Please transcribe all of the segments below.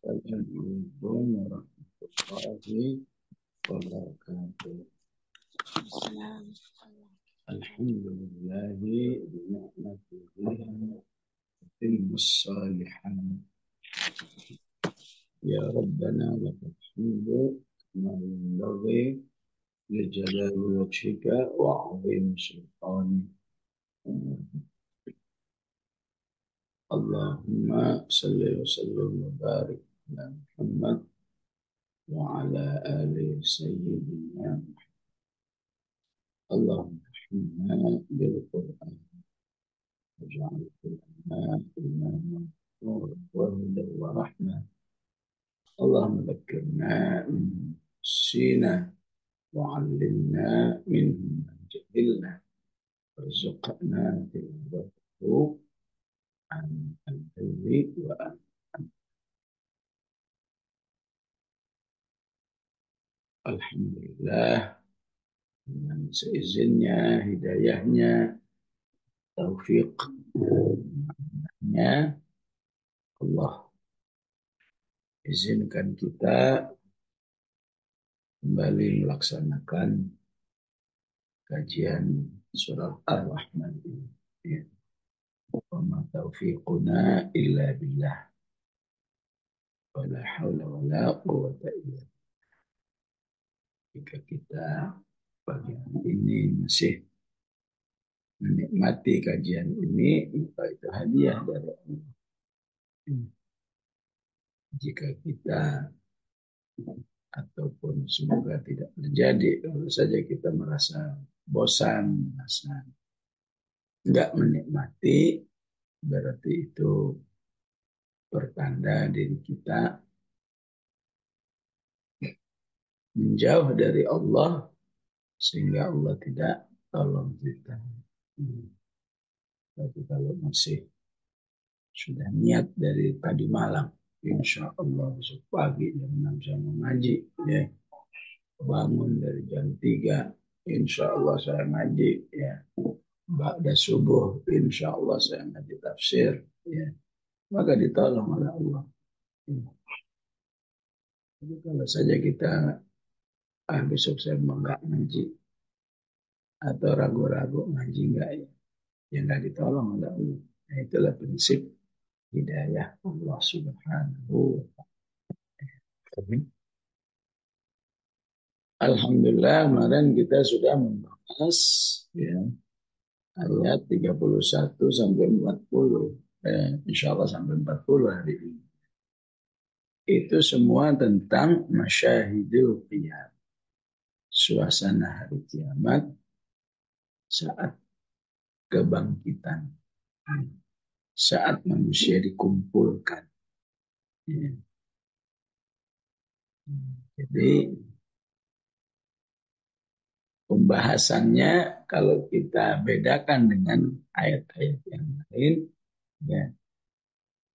Assalamualaikum warahmatullahi wabarakatuh. Alhamdulillahi bi'ni'matihi tatimmus shalihat. Ya Rabbana lakal hamdu kama yanbaghi li jalali wajhika wa 'azimi sultanik. Allahumma salli wa sallim wa barik ala Muhammad wa ala ali sayyidina Allahumma hamna bil Qur'an waj'al Qur'ana imama wa hudan wa rahmah. Allahumma dhakkirna min sina wa 'allimna minhu ma jahilna warzuqna tilawatahu an al-ilmi wa an. Alhamdulillah dengan seizinnya, hidayahnya, taufiknya, Allah izinkan kita kembali melaksanakan kajian surat Ar-Rahman ini. Ya. Wa ma taufiquna illa billah. Wa la hawla wa la quwwata illa billah. Jika kita pagi ini masih menikmati kajian ini, maka itu hadiah dari Allah. Jika kita ataupun semoga tidak terjadi, kalau saja kita merasa bosan, merasa enggak menikmati, berarti itu pertanda diri kita menjauh dari Allah sehingga Allah tidak tolong kita. Tapi kalau masih sudah niat dari tadi malam, insya Allah besok pagi jam 6 saya mau ngaji, ya. Bangun dari jam 3, insya Allah saya ngaji, ya. Ba'da subuh, insya Allah saya ngaji tafsir, ya. Maka ditolong oleh Allah. Ya. Jadi kalau saja kita besok saya mau nggak ngaji atau ragu-ragu ngaji nggak, ya nggak ditolong oleh Allah. Nah, itulah prinsip hidayah Allah Subhanahu wa ta'ala. Alhamdulillah, kemarin kita sudah membahas, ya, ayat 31 sampai 40. Insya Allah sampai 40 hari ini. Itu semua tentang masyahidul qiyam. Suasana hari kiamat saat kebangkitan. Saat manusia dikumpulkan. Ya. Jadi pembahasannya kalau kita bedakan dengan ayat-ayat yang lain, ya,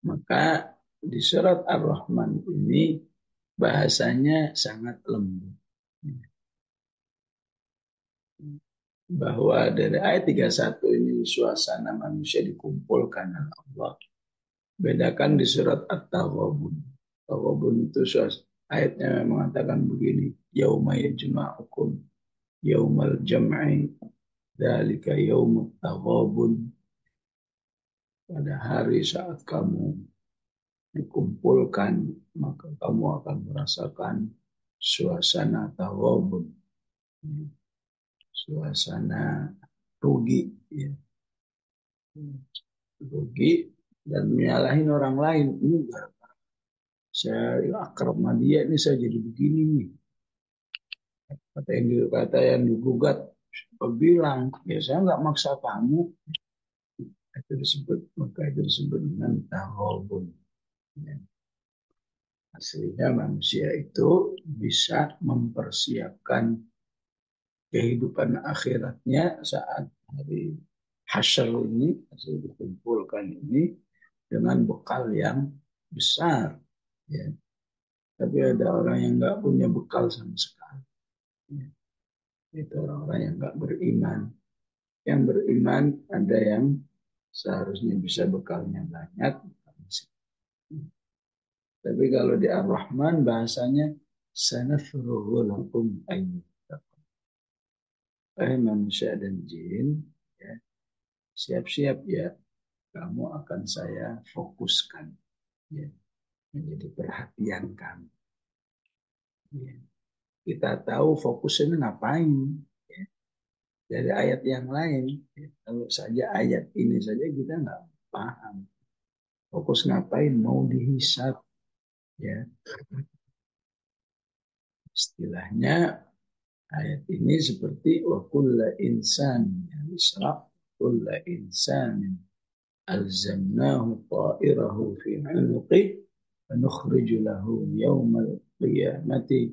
maka di surat Ar-Rahman ini bahasanya sangat lembut. Bahwa dari ayat 31 ini suasana manusia dikumpulkan oleh Allah. Bedakan di surat At-Taghabun. Taghabun itu ayatnya mengatakan begini, yauma yajma'ukum yaumal jam'i dzalika yaumut taghabun. Pada hari saat kamu dikumpulkan, maka kamu akan merasakan suasana taghabun. Suasana rugi, ya. Rugi dan menyalahin orang lain. Ini saya akrab sama dia, ini saya jadi begini nih. Kata yang digugat bilang, ya saya nggak maksa kamu. Itu disebut, maka itu disebut dengan taghabun. Ya. Aslinya manusia itu bisa mempersiapkan kehidupan akhiratnya saat hari hasyr ini, hasil dikumpulkan ini dengan bekal yang besar, ya. Tapi ada orang yang nggak punya bekal sama sekali, ya. Itu orang-orang yang nggak beriman. Yang beriman ada yang seharusnya bisa bekalnya banyak, Tapi kalau di Ar-Rahman bahasanya sanafruhu lakum ayyuhal. Manusia dan jin, ya, siap-siap ya, kamu akan saya fokuskan, ya, menjadi perhatian kamu. Ya. Kita tahu fokus ini ngapain, ya. Dari ayat yang lain, ya. Kalau saja ayat ini saja kita nggak paham. Fokus ngapain? Mau dihisap, ya. Istilahnya ayat ini seperti wa kulla insan yasra kulla insan alzamnahu ta'irahu fi 'unuqi wa nukhriju lahu yawmal qiyamati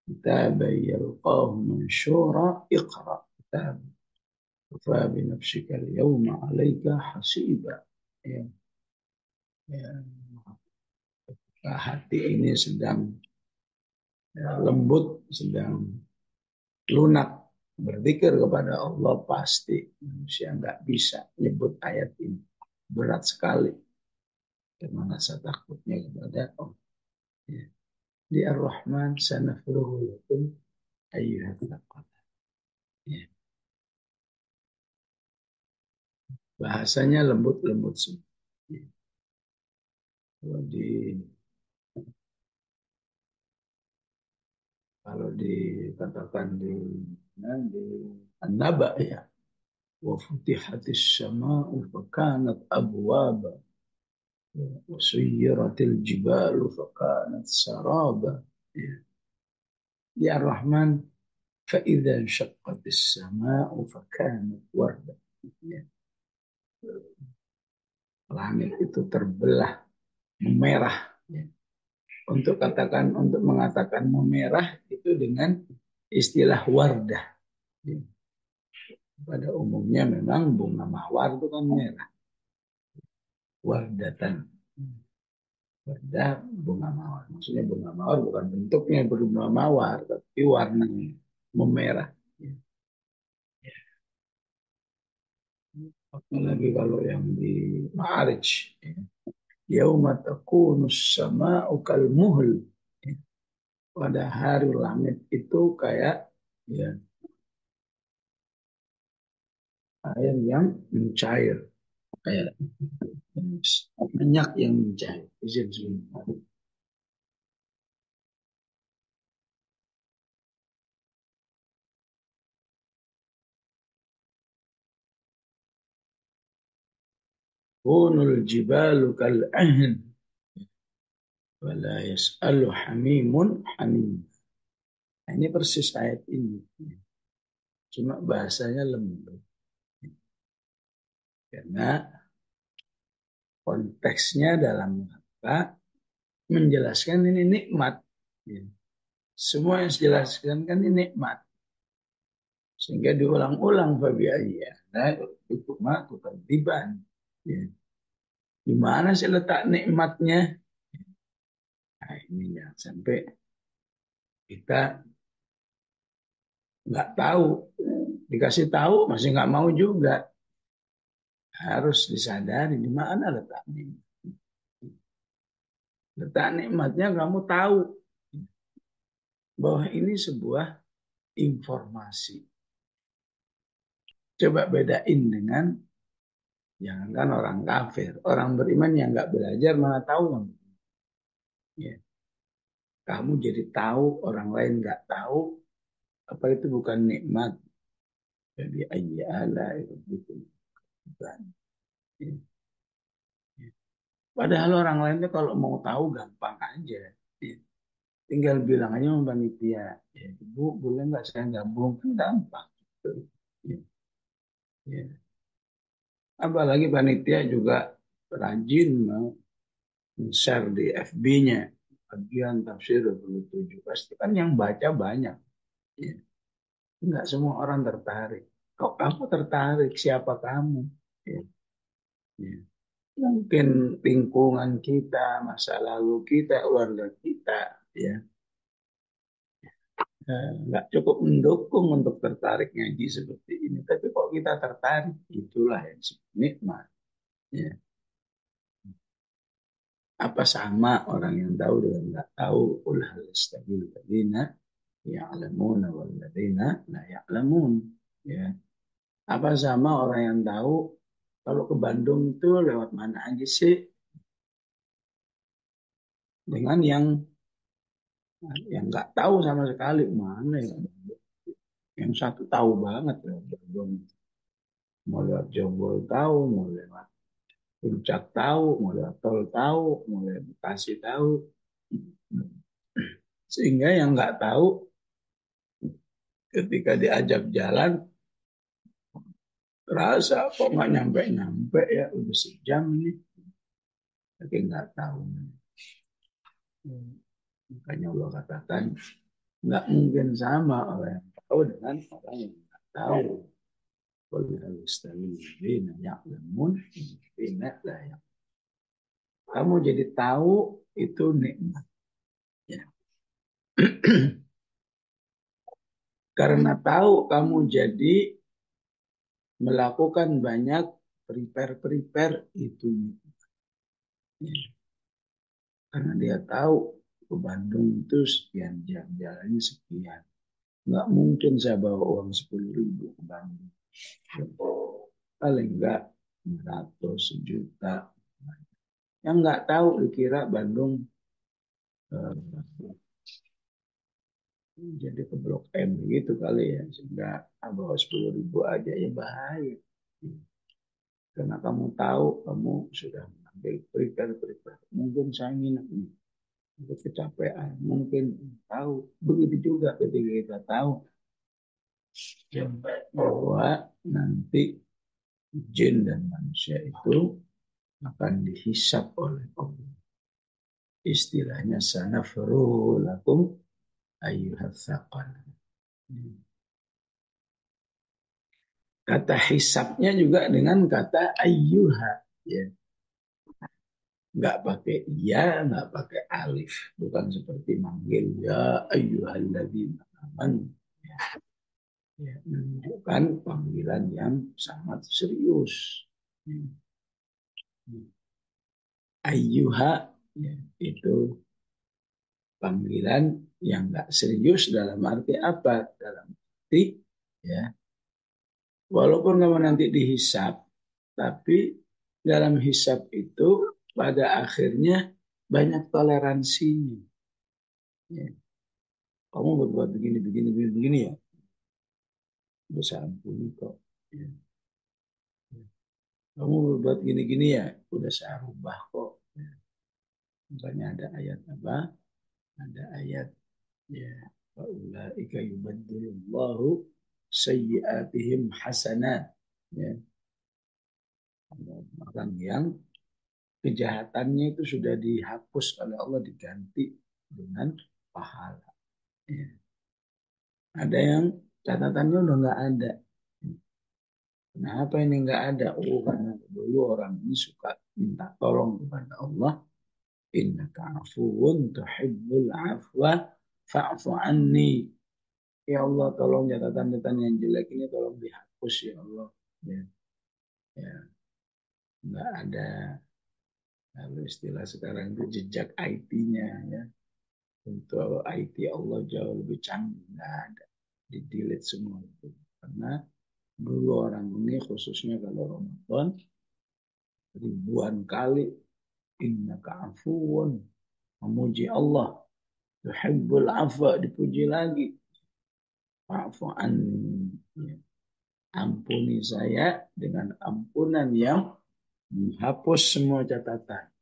kitaban yalqahu manshura iqra kitab fa bi nafsika al-yawma 'alayka hasiba. Ya, ya. Hati ini sedang lembut, sedang lunak berzikir kepada Allah, pasti manusia nggak bisa nyebut ayat ini, berat sekali karena rasa takutnya kepada Allah. Ya. Di Ar-Rahman sanafruhu lakum ayyuhal thaqalan. Ya. Bahasanya lembut-lembut semua. Ya. Kalau dikatakan di An-Naba, ya, wa futihatis sama'u fakanat abwaba wa suyyiratil jibalu fakanat saraba. Ya. Di Ar-Rahman فإذا انشقت السماء فكانت وردة. Ya. Langit itu terbelah, memerah. Ya. Untuk mengatakan memerah itu dengan istilah wardah. Ya. Pada umumnya memang bunga mawar itu kan merah. Wardatan. Wardah bunga mawar. Maksudnya bunga mawar bukan bentuknya berbunga mawar, tapi warnanya memerah. Ya. Apalagi kalau yang di Ma'arij. Ya. Yauma takunus sama'u kal muhl. Ya. Pada hari langit itu kayak, ya, air yang mencair, kayak minyak yang mencair. Izin sebentar. Kunul jibalu kal ahn wala yas'alu hamimun hamim. Nah, ini persis ayat ini. Cuma bahasanya lembut. Karena konteksnya dalam rangka menjelaskan ini nikmat. Ya. Semua yang dijelaskan kan ini nikmat. Sehingga diulang-ulang Fabi ayya. Nah, itu mah ketertiban. Ya. Di mana sih letak nikmatnya? Nah, ini yang sampai kita nggak tahu. Dikasih tahu masih nggak mau juga. Harus disadari di mana letaknya. Letak nikmatnya kamu tahu bahwa ini sebuah informasi. Coba bedain dengan jangankan orang kafir, orang beriman yang nggak belajar mana tahu. Ya. Kamu jadi tahu, orang lain nggak tahu, apa itu bukan nikmat? Jadi ayyala itu bukan. Ya. Padahal orang lain itu kalau mau tahu gampang aja. Ya. Tinggal bilang aja sama panitia, ya, Bu, boleh nggak saya gabung? Kan gampang. Ya. Ya. Apalagi panitia juga rajin mau share di FB-nya. Bagian tafsir 27. Pasti kan yang baca banyak. Ya. Enggak semua orang tertarik. Kok kamu tertarik? Siapa kamu? Ya. Ya. Mungkin lingkungan kita, masa lalu kita, keluarga kita, ya, nggak cukup mendukung untuk tertarik ngaji seperti ini. Tapi kok kita tertarik, itulah yang nikmat. Ya. Apa sama orang yang tahu dengan nggak tahu? Qul hal yastawil ladzina ya'lamuna wal ladzina la ya'lamun. Ya. Apa sama orang yang tahu kalau ke Bandung itu lewat mana aja sih dengan yang nggak tahu sama sekali mana ya. Yang satu tahu banget lewat Bandung. Mau lewat Jombol tahu, mau lewat Puncak tahu, mau lewat Tol tahu, mau lewat Bekasi tahu. Sehingga yang nggak tahu ketika diajak jalan terasa kok nggak nyampe-nyampe ya udah sejam ini. Tapi nggak tahu. Makanya Allah katakan nggak mungkin sama orang yang tahu dengan orang yang nggak tahu. Kamu jadi tahu itu nikmat. Ya. Karena tahu kamu jadi melakukan banyak prepare itu nikmat. Ya. Karena dia tahu ke Bandung itu sekian jam, jalannya sekian. Nggak mungkin saya bawa uang 10.000 ke Bandung. Paling enggak 100, sejuta. Yang nggak tahu dikira Bandung jadi ke Blok M gitu kali ya. Sehingga bawa 10.000 aja ya bahaya. Karena kamu tahu kamu sudah mengambil prepare. Mungkin saya nginep nih. Kecapean. Mungkin tahu. Begitu juga ketika kita tahu bahwa nanti jin dan manusia itu akan dihisap oleh Allah. Istilahnya sanafruhu lakum ayyuhats tsaqal. Kata hisapnya juga dengan kata ayyuha. Ya. Nggak pakai ya, nggak pakai alif. Bukan seperti manggil ya ayyuhalladzina amanu. Ya. Ya, menunjukkan panggilan yang sangat serius. Ya. Ayyuha ya, itu panggilan yang nggak serius dalam arti apa? Dalam arti ya, walaupun kamu nanti dihisap, tapi dalam hisap itu pada akhirnya banyak toleransinya. Ya. Kamu berbuat begini ya, bisa ampuni kok. Ya. Kamu berbuat gini ya, udah saya rubah kok. Ya. Makanya ada ayat apa? Ada ayat ya, faulaika yubaddilullahu sayyi'atihim hasanat. Ya. Orang yang kejahatannya itu sudah dihapus oleh Allah diganti dengan pahala. Ya. Ada yang catatannya udah nggak ada. Kenapa ini nggak ada? Oh, karena dulu orang ini suka minta tolong kepada Allah. Innaka afuwun tuhibbul afwa fa'fu anni. Ya Allah, tolong catatan-catatan yang jelek ini tolong dihapus ya Allah. Ya, ya. Nggak ada. Lalu istilah sekarang itu jejak IT-nya ya. Untuk IT Allah jauh lebih canggih. Nggak ada. Di-delete semua itu. Karena dulu orang ini khususnya kalau Ramadan ribuan kali innaka afuwun memuji Allah tuhibbul afwa dipuji lagi fa'fu anni ya. Ampuni saya dengan ampunan yang menghapus semua catatan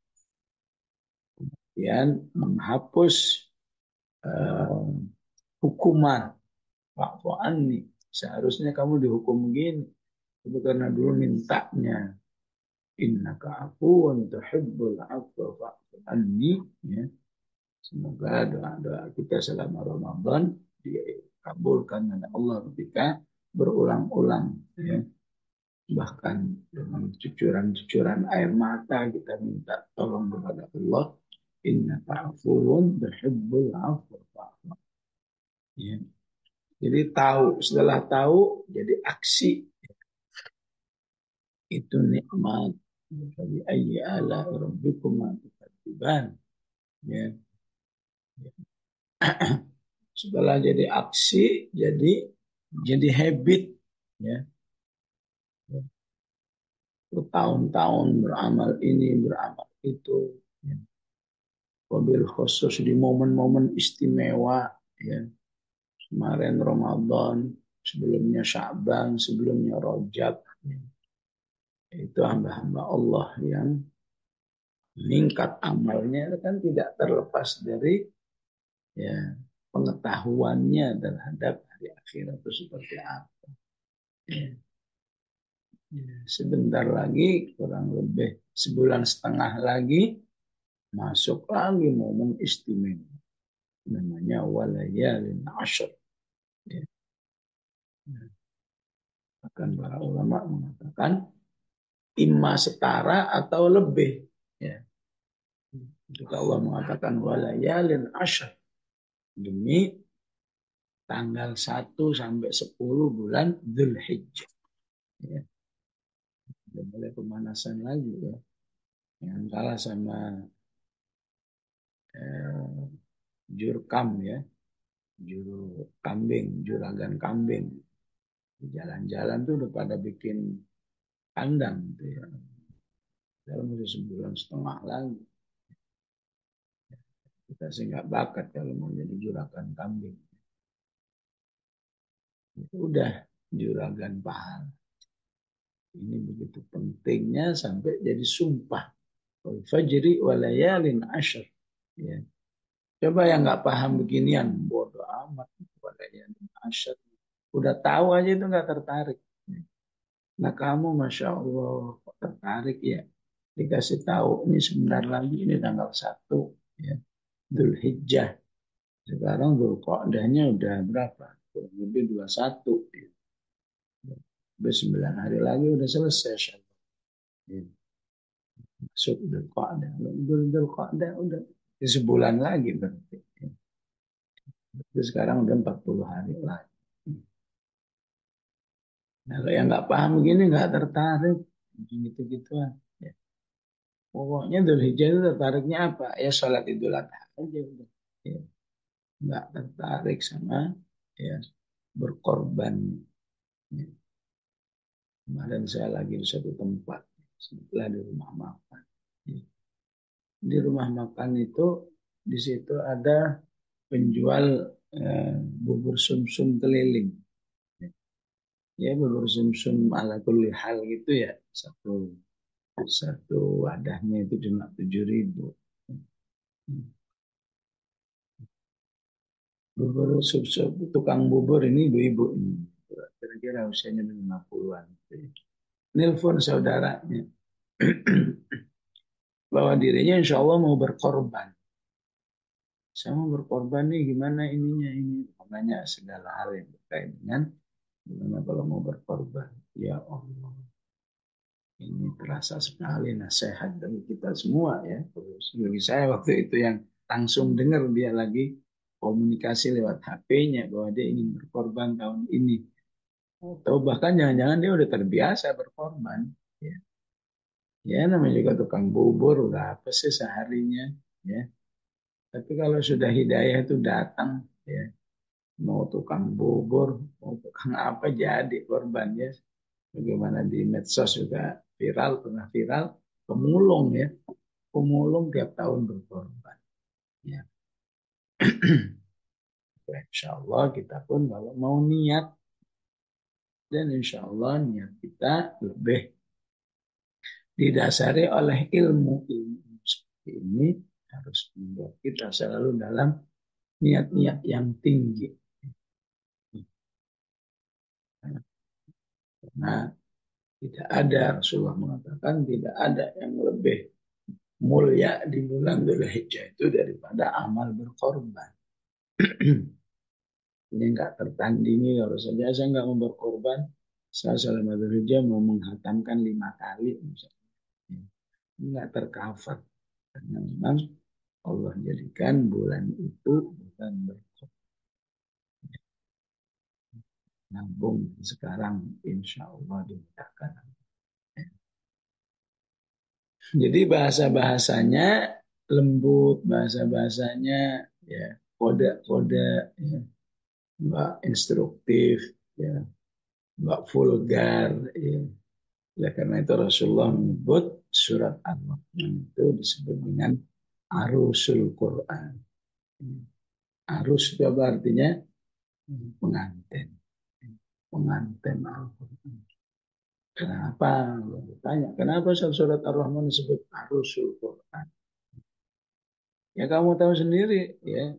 dan menghapus uh, hukuman fa'fu anni seharusnya kamu dihukum gini itu karena dulu mintanya innaka afuwun tuhibbul afwa fa'fu anni ya. Semoga doa-doa kita selama Ramadan dikabulkan oleh Allah ketika berulang-ulang ya. Bahkan dengan cucuran-cucuran air mata kita minta tolong kepada Allah innaka afuwun tuhibbul afwa ya. Jadi tahu, setelah tahu jadi aksi itu nikmat. Fabi ayyi ala rabbikuma tukadziban. Ya. Setelah jadi aksi, jadi habit. Ya. Bertahun-tahun beramal ini, beramal itu. Ya. Wabil khusus di momen-momen istimewa. Ya. Kemarin Ramadan, sebelumnya Sya'ban, sebelumnya Rajab. Ya. Itu hamba-hamba Allah yang meningkat amalnya kan tidak terlepas dari ya pengetahuannya terhadap hari akhirat itu seperti apa. Ya. Ya. Sebentar lagi, kurang lebih sebulan setengah lagi, masuk lagi momen istimewa. Namanya walayalin asyr. Ya. Bahkan para ulama mengatakan imma setara atau lebih. Ya. Ketika Allah mengatakan walayalin asyr. Demi tanggal 1 sampai 10 bulan Dzulhijjah. Ya. Udah mulai pemanasan lagi ya. Yang kalah sama eh, jurkam ya. Juru kambing, juragan kambing. Di jalan-jalan tuh udah pada bikin kandang gitu ya. Dalam udah sebulan setengah lagi. Kita sih nggak bakat kalau mau jadi juragan kambing. Itu udah juragan pahala. Ini begitu pentingnya sampai jadi sumpah. Wal fajri walayalin asyr. Ya. Coba yang nggak paham beginian, bodoh amat. Walayalin asyr. Udah tahu aja itu nggak tertarik. Nah kamu Masya Allah tertarik ya. Dikasih tahu ini sebentar lagi ini tanggal 1 ya. Dzulhijjah. Sekarang Dzulqa'dahnya udah berapa? Kurang lebih 21 ya. Udah 9 hari lagi udah selesai. Ya. Masuk Dzulqa'dah. Dzulqa'dah udah sebulan lagi berarti. Itu sekarang udah 40 hari lagi. Nah, kalau yang nggak paham begini nggak tertarik. Gitu-gituan. Ya. Pokoknya Dzulhijjah itu tertariknya apa? Ya sholat Idul Adha aja udah. Ya. Nggak tertarik sama ya berkorban. Ya. Kemarin saya lagi di suatu tempat, setelah di rumah makan. Ya. Di rumah makan itu di situ ada penjual bubur sumsum keliling. Ya bubur sumsum ala kulli hal gitu ya. Satu satu wadahnya itu cuma 7.000. Bubur sumsum tukang bubur ini ibu-ibu ini. Kira-kira usianya 50-an. Nelfon saudaranya bahwa dirinya insya Allah mau berkorban. Saya mau berkorban nih gimana ininya ini. Makanya segala hal yang terkait dengan gimana kalau mau berkorban. Ya Allah. Ini terasa sekali nasihat dari kita semua ya. Terus bagi saya waktu itu yang langsung dengar dia lagi komunikasi lewat HP-nya bahwa dia ingin berkorban tahun ini. Atau bahkan jangan-jangan dia udah terbiasa berkorban. Ya, ya namanya juga tukang bubur udah apa sih seharinya. Ya. Tapi kalau sudah hidayah itu datang, ya mau tukang bubur, mau tukang apa jadi korbannya. Bagaimana di medsos juga viral, pernah viral, pemulung ya, pemulung tiap tahun berkorban. Ya. Insya Allah kita pun kalau mau niat dan insya Allah niat kita lebih didasari oleh ilmu ilmu seperti ini harus membuat kita selalu dalam niat-niat yang tinggi. Karena tidak ada Rasulullah mengatakan tidak ada yang lebih mulia di bulan Dzulhijjah itu daripada amal berkorban. Ini enggak tertandingi kalau saja saya enggak mau berkorban, saya selama Dzulhijjah mau menghatamkan 5 kali misalnya. Enggak tercover karena memang Allah jadikan bulan itu bukan berkorban. Nabung sekarang insya Allah dimudahkan. Jadi bahasa-bahasanya lembut, bahasa-bahasanya ya kode-kode, ya, nggak instruktif, ya, nggak vulgar. Ya. Oleh karena itu Rasulullah menyebut surat Ar-Rahman itu disebut dengan arusul Quran. Arus itu apa artinya? Pengantin. Pengantin Al-Quran. Kenapa? Tanya, kenapa surat Ar-Rahman disebut arusul Quran? Ya kamu tahu sendiri, ya.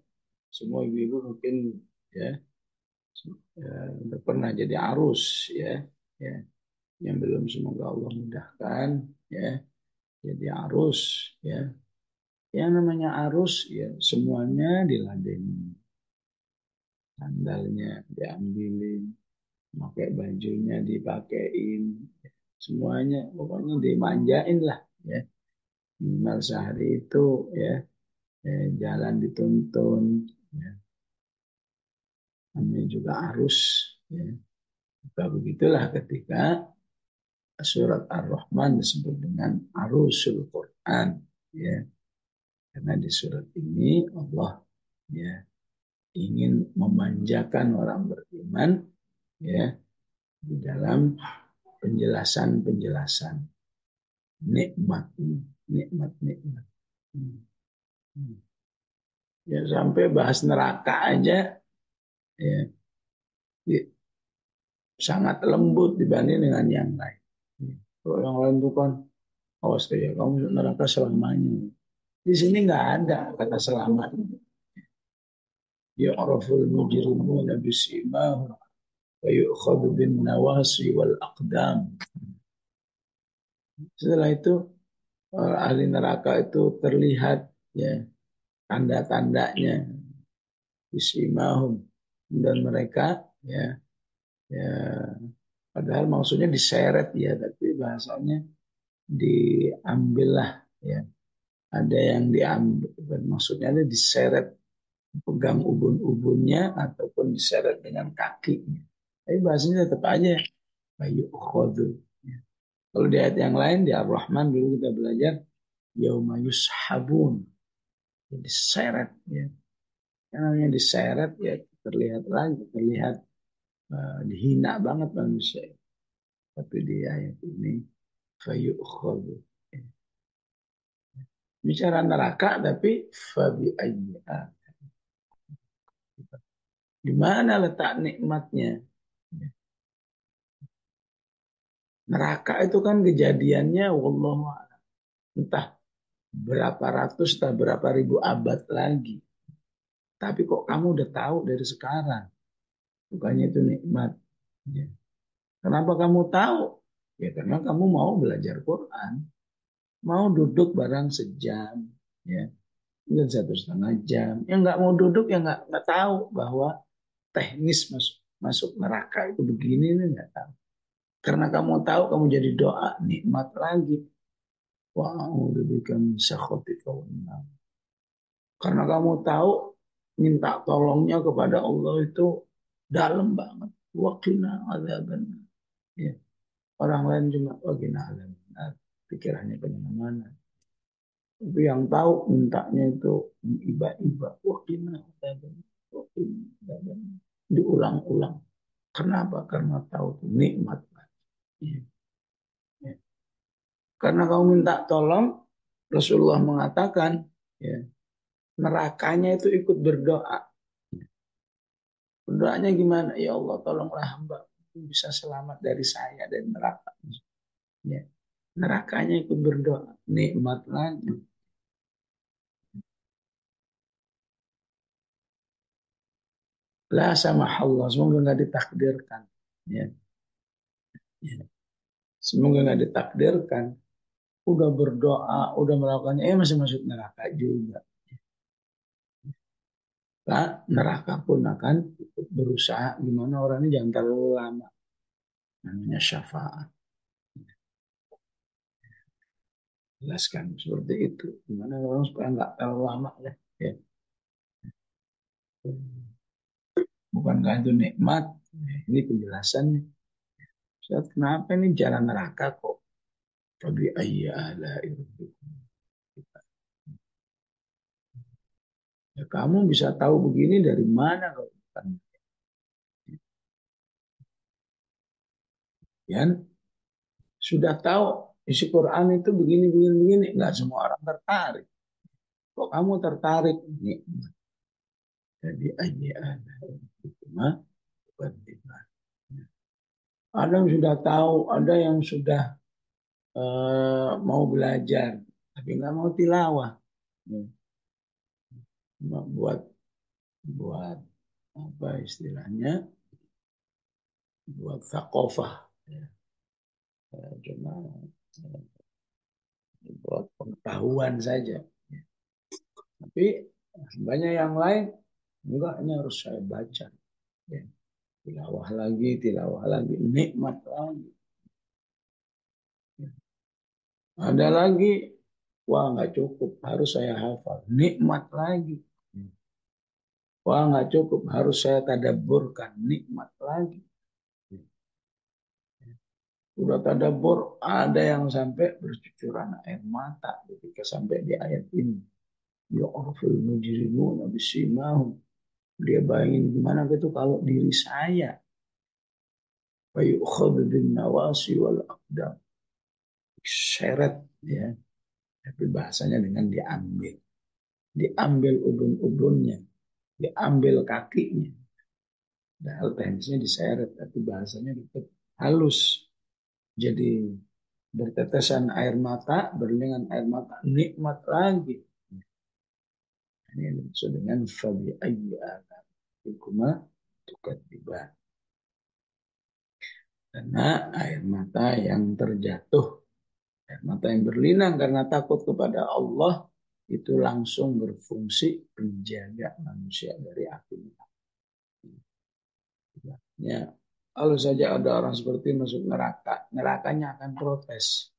Semua ibu-ibu mungkin ya, ya udah pernah jadi arus, ya, ya. Yang belum semoga Allah mudahkan, ya. Jadi arus, ya. Yang namanya arus, ya semuanya diladeni. Sandalnya diambilin, pakai bajunya dipakein, semuanya pokoknya dimanjain lah, ya. Minimal sehari itu ya, jalan dituntun, ya. Namanya juga arus, ya. Maka begitulah ketika surat Ar-Rahman disebut dengan arusul Quran, ya. Karena di surat ini Allah ya ingin memanjakan orang beriman, ya, di dalam penjelasan-penjelasan nikmat, nikmat. Ya sampai bahas neraka aja, ya, ya, sangat lembut dibanding dengan yang lain. Kalau yang lain itu kan, awas ya kamu neraka selamanya. Di sini nggak ada kata selamanya. Ya'raful mujrimuna bisimahum wa yu'khadhu bin nawasi wal aqdam. Setelah itu ahli neraka itu terlihat, ya, tanda-tandanya bisimahum, dan mereka ya, ya padahal maksudnya diseret, ya, tapi bahasanya diambillah, ya, ada yang diambil maksudnya ada diseret, pegang ubun-ubunnya ataupun diseret dengan kakinya, tapi bahasanya tetap aja bayu khodu. Kalau di ayat yang lain di Ar-Rahman dulu kita belajar yauma yushabun, diseret, ya. Yang namanya diseret ya terlihat lagi, terlihat dihina banget manusia. Tapi di ayat ini fayu'khadhu. Bicara neraka tapi fabi ayyi'a. Di mana letak nikmatnya? Neraka itu kan kejadiannya wallahu a'lam. Entah berapa ratus, entah berapa ribu abad lagi. Tapi kok kamu udah tahu dari sekarang? Bukannya itu nikmat. Ya. Kenapa kamu tahu? Ya karena kamu mau belajar Quran. Mau duduk barang sejam. Ya. Mungkin 1,5 jam. Yang nggak mau duduk ya nggak tahu bahwa teknis masuk neraka itu begini, ini nggak tahu. Karena kamu tahu, kamu jadi doa nikmat lagi. Wa'udzubika min sakhatika wan nar. Karena kamu tahu minta tolongnya kepada Allah itu dalam banget. Waqina adzaban. Ya. Orang lain cuma waqina adzaban. Pikirannya kemana-mana. Tapi yang tahu mintanya itu iba-iba. Waqina adzaban. Waqina adzaban. Diulang-ulang. Kenapa? Karena tahu itu nikmat. Ya. Ya. Karena kamu minta tolong, Rasulullah mengatakan, ya, nerakanya itu ikut berdoa. Berdoanya gimana? Ya Allah, tolonglah hamba bisa selamat dari saya dan neraka. Ya. Nerakanya ikut berdoa. Nikmat lagi. Lah sama Allah. Semoga nggak ditakdirkan. Ya. Ya. Semoga nggak ditakdirkan. Udah berdoa, udah melakukannya, masih masuk neraka juga. Nah, neraka pun akan berusaha gimana orang ini jangan terlalu lama. Namanya syafaat. Jelaskan seperti itu. Gimana orang supaya nggak terlalu lama ya. Ya. Bukankah itu nikmat? Ini penjelasannya. Ustaz, kenapa ini jalan neraka kok? Fabi ayyi ala'i rabbikum. Ya, kamu bisa tahu begini dari mana kalau bukan ya? Sudah tahu isi Quran itu begini begini begini, nggak semua orang tertarik. Kok kamu tertarik? Ini jadi ayyi ala'i rabbikum. Ada yang sudah tahu, ada yang sudah mau belajar, tapi nggak mau tilawah. Ya, buat buat apa istilahnya? Buat sakofah. Ya, cuma buat pengetahuan saja. Ya. Tapi banyak yang lain enggak, ini harus saya baca. Ya. Tilawah lagi, nikmat lagi. Ya. Ada lagi, wah nggak cukup, harus saya hafal, nikmat lagi. Wah nggak cukup, harus saya tadabburkan, nikmat lagi. Udah tadabbur, ada yang sampai bercucuran air mata ketika sampai di ayat ini. Ya arfil mujrimuna bisimahum. Dia bayangin gimana gitu kalau diri saya. Fayukhadhu bin nawasi wal aqdam. Seret ya. Tapi bahasanya dengan diambil. Diambil ubun-ubunnya. Diambil kakinya. Padahal teknisnya diseret, tapi bahasanya tetap halus. Jadi bertetesan air mata, berlingan air mata, nikmat lagi. Ini dimaksud dengan fabi ayyi alaikuma tukadziban. Karena air mata yang terjatuh, air mata yang berlinang karena takut kepada Allah, itu langsung berfungsi penjaga manusia dari api neraka. Ya, kalau saja ada orang seperti masuk neraka, nerakanya akan protes.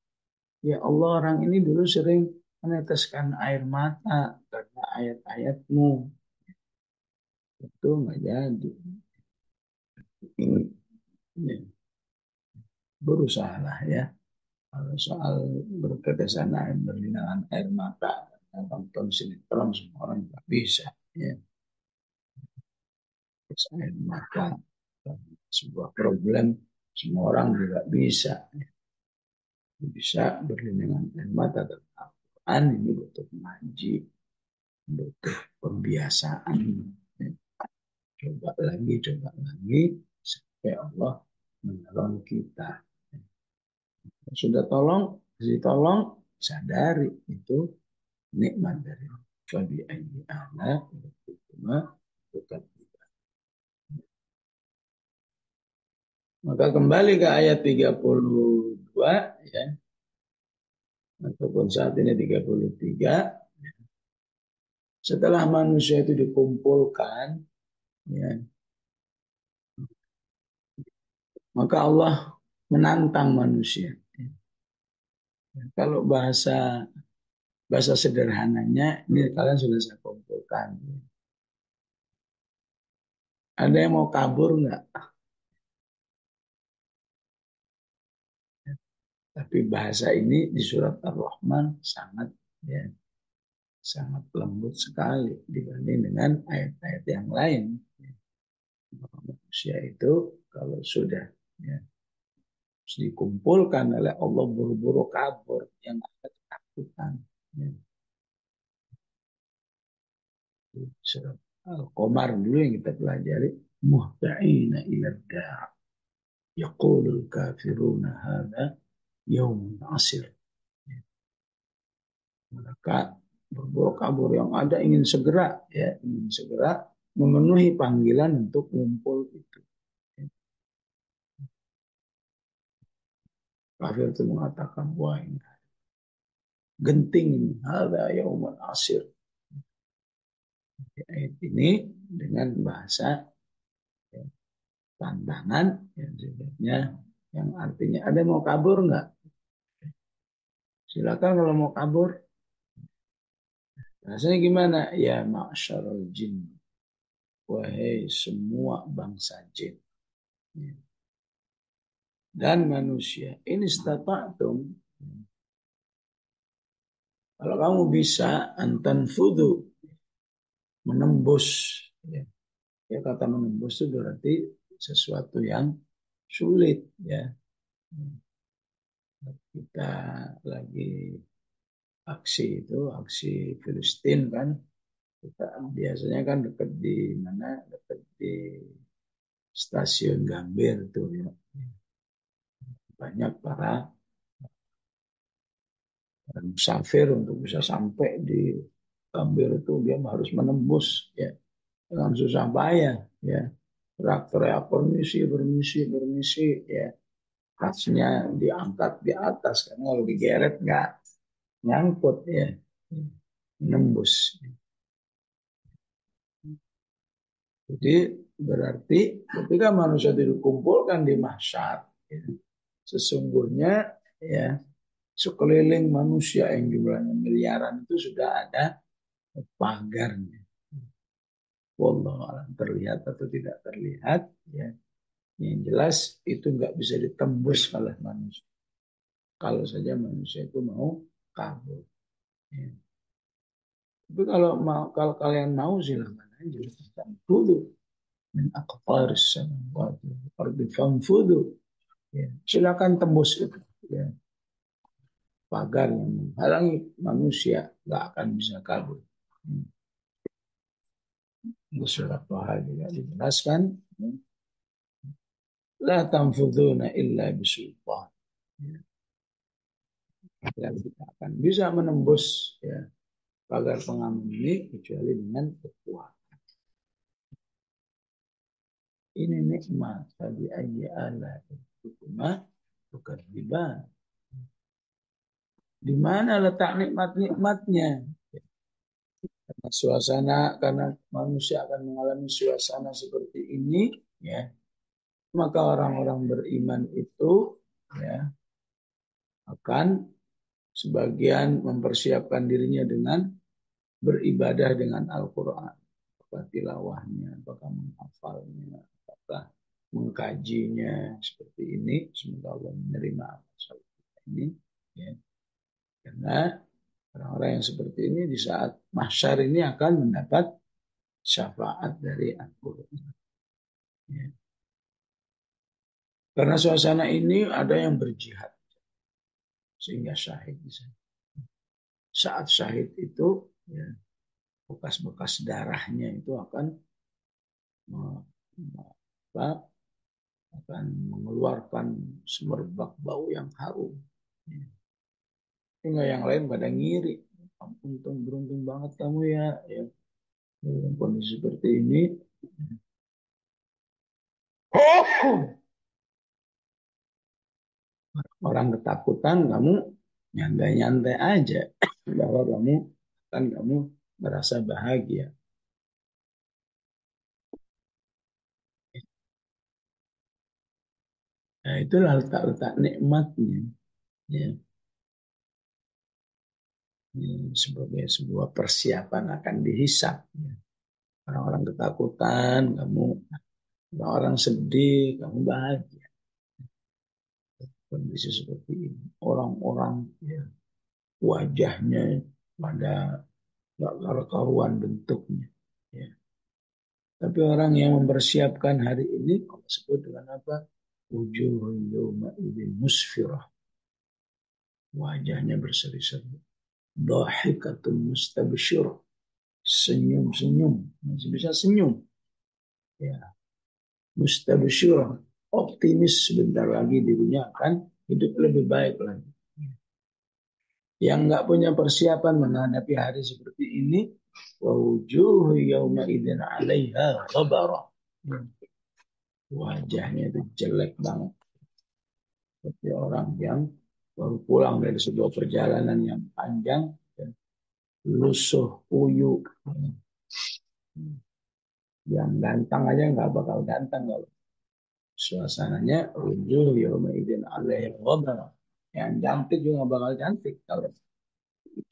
Ya Allah, orang ini dulu sering meneteskan air mata karena ayat-ayatmu. Itu nggak jadi. Ini ya, berusaha lah ya. Kalau soal berketesan air, berlinangan air mata, nonton sinetron, semua orang nggak bisa. Ya. Terus air mata, sebuah problem, semua orang juga bisa. Bisa berlinangan air mata. Al-Quran ini butuh ngaji, butuh pembiasaan. Ya. Coba lagi, sampai Allah menolong kita. Sudah ditolong, sadari itu nikmat dari Fabi ayyi ala rabbikuma tukadziban. Maka kembali ke ayat 32 ya, ataupun saat ini 33, setelah manusia itu dikumpulkan ya, maka Allah menantang manusia. Kalau bahasa bahasa sederhananya ini kalian sudah saya kumpulkan. Ada yang mau kabur nggak? Tapi bahasa ini di surat Ar-Rahman sangat ya, sangat lembut sekali dibanding dengan ayat-ayat yang lain. Manusia itu kalau sudah ya, dikumpulkan oleh Allah buru-buru kabur, yang ada ketakutan. Ya. Surat Al-Qamar dulu yang kita pelajari, muhta'ina ila dar, yaqulul kafiruna hadha yaumun asir. Mereka berburu kabur, yang ada ingin segera memenuhi panggilan untuk kumpul itu. Kafir itu mengatakan, wah ini genting ini, ada yaumun asir. Ayat ini dengan bahasa ya, tantangan yang sebenarnya yang artinya ada mau kabur nggak? Silakan kalau mau kabur. Rasanya gimana? Ya ma'syarul jin. Wahai semua bangsa jin. Dan manusia. Ini istata'tum. Kalau kamu bisa antan fudu menembus, ya, ya kata menembus itu berarti sesuatu yang sulit ya. Kita lagi aksi Filistin kan, kita biasanya kan dekat di mana, dekat di stasiun Gambir tuh ya, banyak para musafir untuk bisa sampai di Gambir itu dia harus menembus ya dengan susah payah ya, teriak-teriak permisi permisi permisi ya, tasnya diangkat di atas karena kalau digeret nggak nyangkut ya, menembus. Jadi berarti ketika manusia dikumpulkan di mahsyar, ya, sesungguhnya ya sekeliling manusia yang jumlahnya miliaran itu sudah ada pagarnya. Wallahu a'lam, terlihat atau tidak terlihat, ya. Yang jelas itu nggak bisa ditembus oleh manusia. Kalau saja manusia itu mau kabur. Ya. Tapi kalau kalian mau silahkan aja. Dulu min aqtaris samawati wal ardi fanfudu. Ya, silakan tembus itu. Ya, pagar yang menghalangi manusia nggak akan bisa kabur. Di surat Taha juga dijelaskan, la tanfuduna illa bisultan. Ya, kita akan bisa menembus ya pagar pengaman ini kecuali dengan kekuatan. Ini nikmat tadi ayyi ala hukmah tukadziban. Di mana letak nikmat-nikmatnya? Karena suasana, karena manusia akan mengalami suasana seperti ini, ya, maka orang-orang beriman itu ya akan sebagian mempersiapkan dirinya dengan beribadah dengan Al-Quran, apakah tilawahnya, apakah menghafalnya, apakah mengkajinya seperti ini. Semoga Allah menerima amal ini, ya. Karena orang-orang yang seperti ini di saat mahsyar ini akan mendapat syafaat dari Al-Quran. Ya. Karena suasana ini ada yang berjihad sehingga syahid di sana. Saat syahid itu ya, bekas-bekas darahnya itu akan akan mengeluarkan semerbak bau yang harum. Ya. Sehingga yang lain pada ngiri. Untung beruntung banget kamu ya. Ya. Dalam kondisi seperti ini. Orang ketakutan, kamu nyantai-nyantai aja. Bahwa kamu merasa bahagia. Nah, itulah letak-letak nikmatnya. Ya. Sebagai sebuah persiapan akan dihisap. Ya. Orang-orang ketakutan, orang sedih, kamu bahagia. Kondisi seperti ini. Orang-orang ya, wajahnya pada gak karuan bentuknya. Ya. Tapi orang yang mempersiapkan hari ini, kalau sebut dengan apa? Wujuhun yawma idzin musfirah. Wajahnya berseri-seri. Dhahikatun mustabsyirah. Senyum-senyum. Masih bisa senyum. Ya. Mustabsyirah. Optimis sebentar lagi dirinya akan hidup lebih baik lagi. Yang nggak punya persiapan menghadapi hari seperti ini, wa wujuhu yawma idzin 'alaiha ghabara. Wajahnya itu jelek banget. Seperti orang yang baru pulang dari sebuah perjalanan yang panjang, lusuh, puyuh. Yang ganteng aja nggak bakal ganteng kalau suasananya wujuh yawma idzin 'alaiha ghabara. Yang cantik juga nggak bakal cantik kalau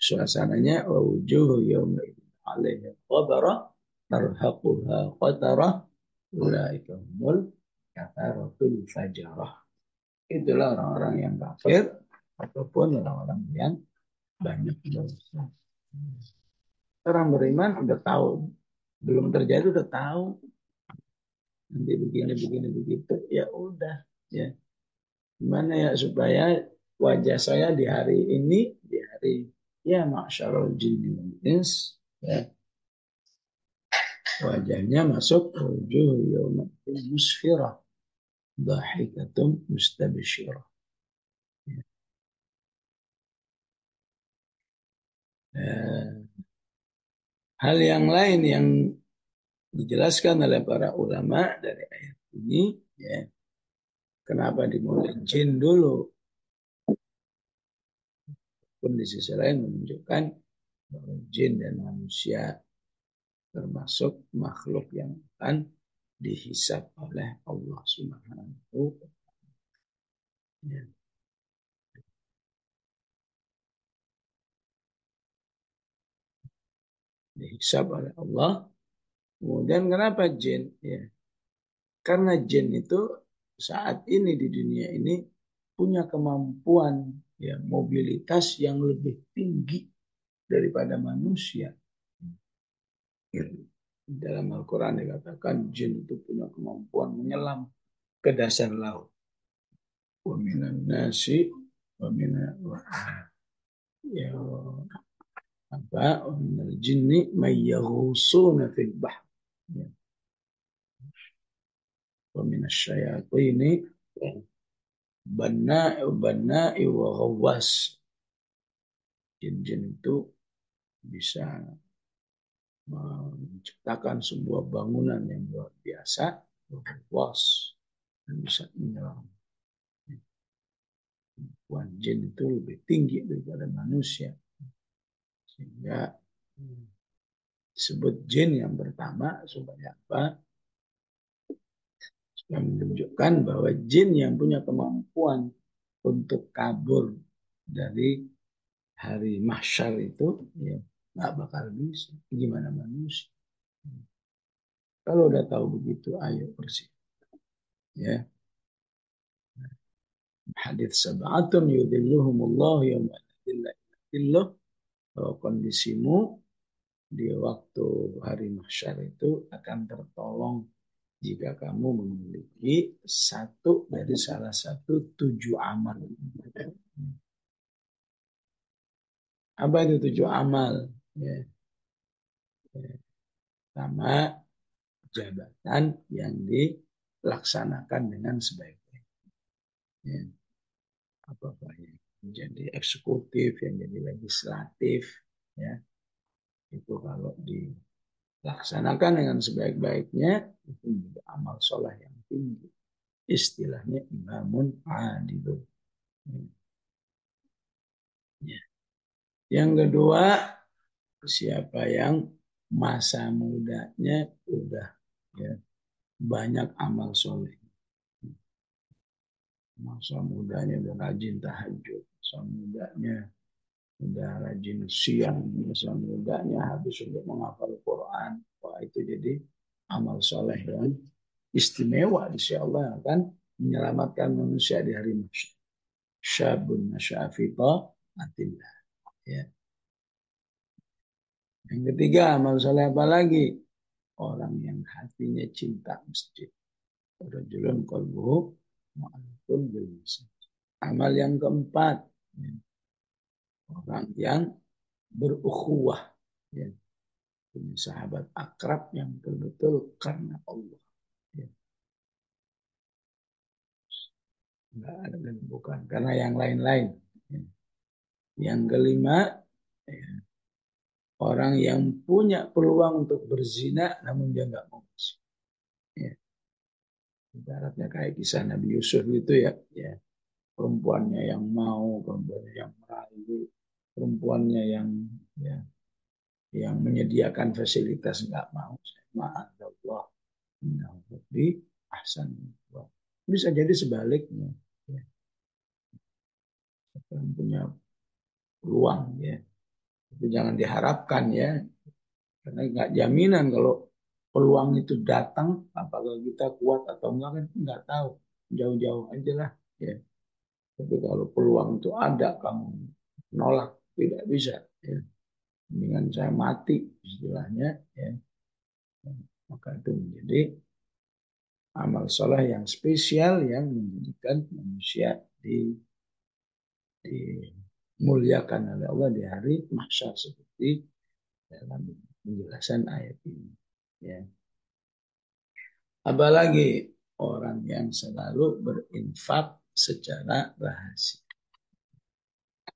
suasananya wujuh yawma idzin 'alaiha ghabara tarhaquha qatarah ulaika humul kafaratul fajarah. Itulah orang-orang yang kafir ataupun orang-orang yang banyak dosa. Orang beriman udah tahu, belum terjadi udah tahu nanti begini begini begitu, ya udah ya. Gimana ya supaya wajah saya di hari ini, di hari ya ma'syarul jinni wal ins, ya, wajahnya masuk wujuh yaumatin musfirah dhahikatum mustabsyirah. Hal yang lain yang dijelaskan oleh para ulama dari ayat ini, ya, kenapa dimulai jin dulu, pun di sisi lain menunjukkan bahwa jin dan manusia termasuk makhluk yang akan dihisab oleh Allah Subhanahu wa Ta'ala. Dihisab oleh Allah. Kemudian kenapa jin? Ya, karena jin itu saat ini di dunia ini punya kemampuan, ya, mobilitas yang lebih tinggi daripada manusia. Dalam Al-Quran dikatakan jin itu punya kemampuan menyelam ke dasar laut. Wa minan nasi wa minan ya apa wa minal jinni may yaghusuna fil bahr. Ya. Wa minasyayatini banna'i wa ghawwas. Jin-jin itu bisa menciptakan sebuah bangunan yang luar biasa, ghawwas, dan bisa menyelam. Kemampuan jin itu lebih tinggi daripada manusia, sehingga disebut jin yang pertama supaya apa? Yang menunjukkan bahwa jin yang punya kemampuan untuk kabur dari hari mahsyar itu, ya nggak bakal bisa. Gimana manusia? Kalau udah tahu begitu, ayo bersih. Ya, hadits sab'atun yudhilluhumullahu yawma la illallah, bahwa kondisimu di waktu hari mahsyar itu akan tertolong jika kamu memiliki satu dari salah satu 7 amal. Apa itu 7 amal? Ya. Sama jabatan yang dilaksanakan dengan sebaik-baiknya. Ya. Apa yang menjadi eksekutif, yang jadi legislatif, ya, itu kalau dilaksanakan dengan sebaik-baiknya itu menjadi amal soleh yang tinggi. Istilahnya imamun adilun. Ya. Yang kedua, siapa yang masa mudanya udah, ya, banyak amal soleh. Masa mudanya udah rajin tahajud, masa mudanya udah rajin siang, masa mudanya habis untuk menghafal Quran. Wah, itu jadi amal soleh yang istimewa, insya Allah akan menyelamatkan manusia di hari mahsyar. Syabun nasyafita atillah. Ya. Yang ketiga, amal soleh apa lagi? Orang yang hatinya cinta masjid. Rajulun qalbuhu mu'allaqun bil masjid. Amal yang keempat, ya, orang yang berukhuwah, ya, punya sahabat akrab yang betul-betul karena Allah. Ya. Enggak ada, dan bukan karena yang lain-lain. Ya. Yang kelima, ya, orang yang punya peluang untuk berzina namun dia nggak mau. Ya. Ibaratnya kayak kisah Nabi Yusuf itu, ya, ya, perempuannya yang mau, perempuannya yang merayu, perempuannya yang, ya, yang menyediakan fasilitas nggak mau. Ma'adallah innahu rabbi ahsan. Bisa jadi sebaliknya, ya. Yang punya peluang, ya, itu jangan diharapkan, ya, karena nggak jaminan kalau peluang itu datang apakah kita kuat atau enggak, kan nggak tahu, jauh-jauh aja lah, ya. Tapi kalau peluang itu ada kamu nolak, tidak bisa. Ya. Dengan saya mati istilahnya, ya. Maka itu menjadi amal soleh yang spesial yang menjadikan manusia dimuliakan oleh Allah di hari mahsyar seperti dalam penjelasan ayat ini. Ya. Apalagi orang yang selalu berinfak secara rahasia,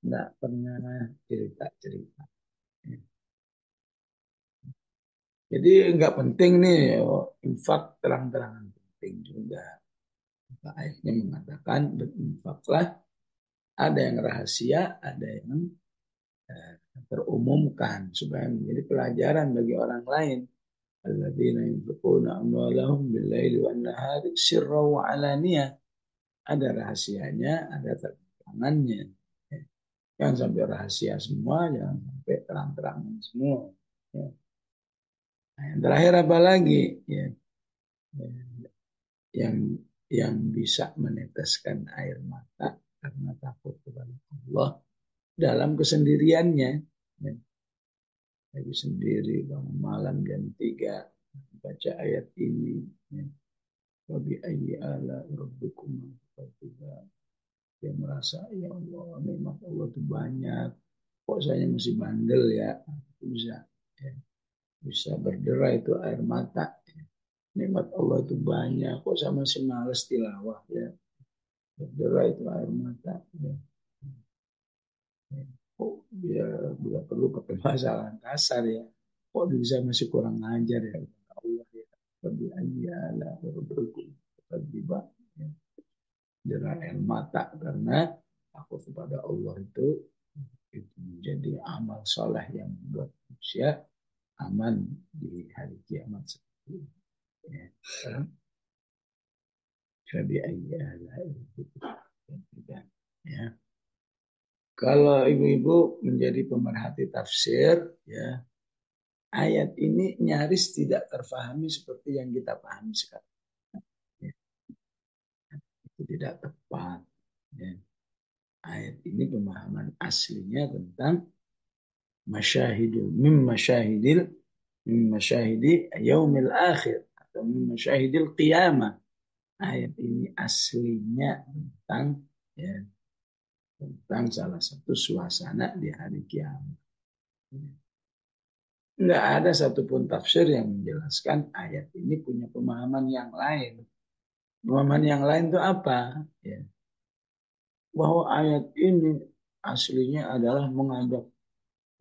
tidak pernah cerita-cerita. Ya. Jadi nggak penting nih infak terang-terangan, penting juga. Maka ayatnya mengatakan berinfaklah, ada yang rahasia, ada yang terumumkan supaya menjadi pelajaran bagi orang lain. Alladzina yunfiquna amwalahum bil-laili wan-nahari sirran wa alaniyah. Ada rahasianya, ada terang-terangannya. Jangan sampai rahasia semua, jangan sampai terang-terangan semua. Ya. Nah, yang terakhir apa lagi? Ya. Yang yang bisa meneteskan air mata karena takut kepada Allah dalam kesendiriannya. Ya. Lagi sendiri bangun malam jam 3 baca ayat ini. Ya. Wabi ayyi ala rabbikum tukadziban. Dia merasa ya Allah nikmat Allah itu banyak. Kok saya masih bandel ya? Bisa ya. Bisa berderai itu air mata. Ya. Nikmat Allah itu banyak. Kok saya masih malas tilawah ya? Berderai itu air mata. Ya. Kok dia bila perlu pakai bahasa kasar ya? Kok bisa masih kurang ajar ya? Allah ya. Wabi ayyi ala rabbikum tukadziban. Ya. Derai air mata karena takut kepada Allah itu menjadi amal soleh yang membuat manusia aman di hari kiamat seperti ini. Ya. Fabi ayyi ala'i rabbika. Ya. Kalau ibu-ibu menjadi pemerhati tafsir, ya, ayat ini nyaris tidak terfahami seperti yang kita pahami sekarang. Ya. Itu tidak tepat. Ya. Ayat ini pemahaman aslinya tentang min masyahidi yaumil akhir atau min masyahidil qiyamah. Ayat ini aslinya tentang ya, tentang salah satu suasana di hari kiamat. Enggak ada satupun tafsir yang menjelaskan ayat ini punya pemahaman yang lain. Pemahaman yang lain itu apa? Ya. Bahwa ayat ini aslinya adalah mengajak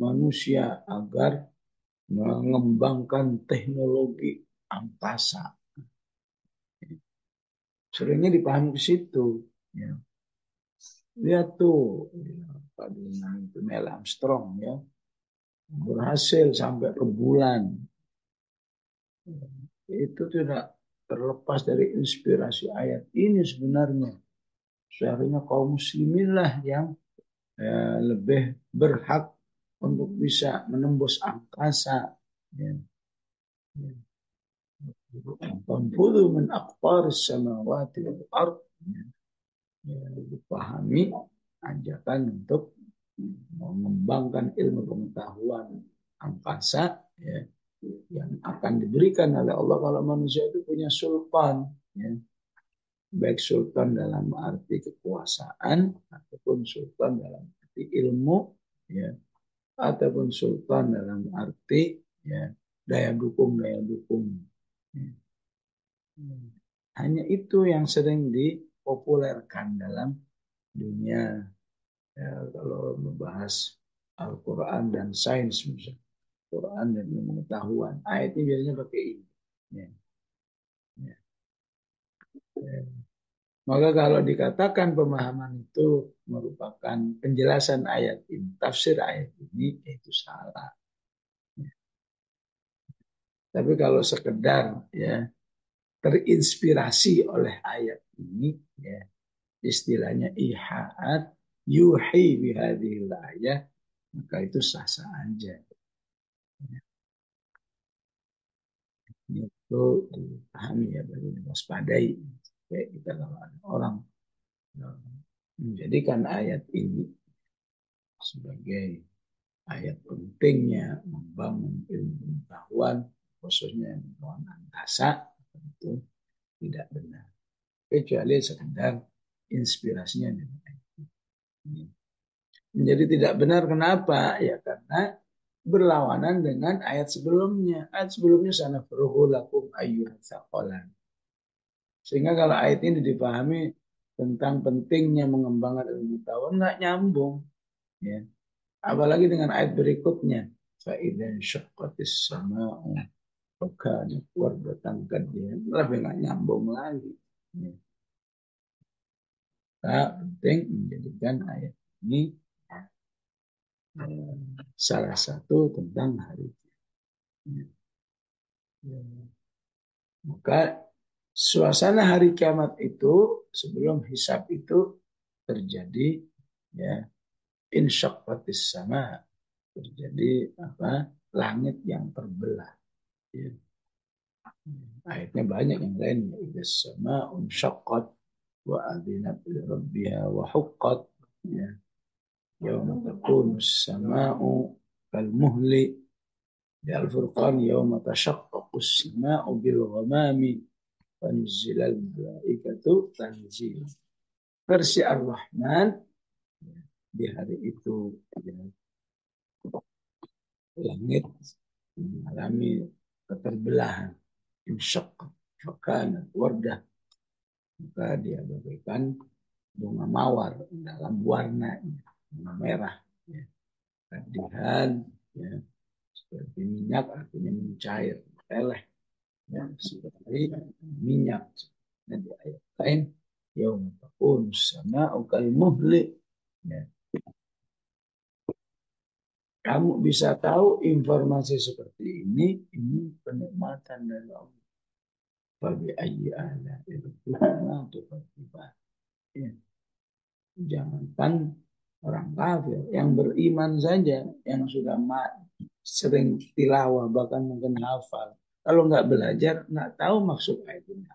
manusia agar mengembangkan teknologi angkasa. Seringnya dipahami ke situ. Ya. Lihat tuh, ya, Pak itu Neil Armstrong ya, berhasil sampai ke bulan. Itu tidak terlepas dari inspirasi ayat ini sebenarnya. Seharusnya kaum muslimin lah yang lebih berhak untuk bisa menembus angkasa. Ya. Tanfudu min aqtaris samawati wal ard. Ya, dipahami ajakan untuk mengembangkan ilmu pengetahuan angkasa ya, yang akan diberikan oleh Allah kalau manusia itu punya sultan ya. Baik sultan dalam arti kekuasaan ataupun sultan dalam arti ilmu ya, ataupun sultan dalam arti ya, daya dukung ya. Hanya itu yang sering dipopulerkan dalam dunia ya, kalau membahas Al-Quran dan sains misalnya. Quran dan pengetahuan. Ayat ini biasanya pakai ini. Ya. Ya. Ya. Maka kalau dikatakan pemahaman itu merupakan penjelasan ayat ini, tafsir ayat ini, itu salah. Ya. Tapi kalau sekedar ya terinspirasi oleh ayat ini, ya istilahnya ihaat, yuhi bihadihil ayat, maka itu sah-sah aja. Ya. Itu dipahami ya, baru diwaspadai. Kayak kita kalau ada orang menjadikan ayat ini sebagai ayat pentingnya membangun ilmu pengetahuan, khususnya pengetahuan angkasa, itu tidak benar. Kecuali sekedar inspirasinya. Menjadi tidak benar kenapa? Ya karena berlawanan dengan ayat sebelumnya. Ayat sebelumnya sanafruhu lakum ayyuhats tsaqalan. Sehingga kalau ayat ini dipahami tentang pentingnya mengembangkan ilmu pengetahuan nggak nyambung, ya. Apalagi dengan ayat berikutnya, fa idzan syaqqatis sama'u fa kanat wardatan kadhiya. Lebih nggak nyambung lagi. Ya. Nah, penting menjadikan ayat ini salah satu tentang hari kiamat. Ya. Maka suasana hari kiamat itu sebelum hisab itu terjadi, ya, insyaqqatis sama, terjadi apa, langit yang terbelah, ya. Ayatnya banyak yang lain, ya sama unsyaqqat wa adzinat li rabbiha wa huqqat, ya, yauma takunu sama'u kal muhli, ya al-furqan yauma tashaqqaqu as-sama'u bil ghamami wa nuzzilal malaikatu tanzila. Versi Ar-Rahman, di hari itu, ya, langit mengalami keterbelahan, insyaqqat fakanat wardah, maka dia bagaikan bunga mawar dalam warnanya, bunga merah, ya. Kedihan, ya, seperti minyak, artinya mencair, meleleh, ya, seperti minyak. Nah, di ayat lain, yauma takunu sama'u kal muhli, ya. Kamu bisa tahu informasi seperti ini kenikmatan dari Allah. Bagi ayyi ala itu ya. Jangankan orang kafir, yang beriman saja, yang sudah sering tilawah, bahkan mungkin hafal, kalau nggak belajar, nggak tahu maksud ayat ini.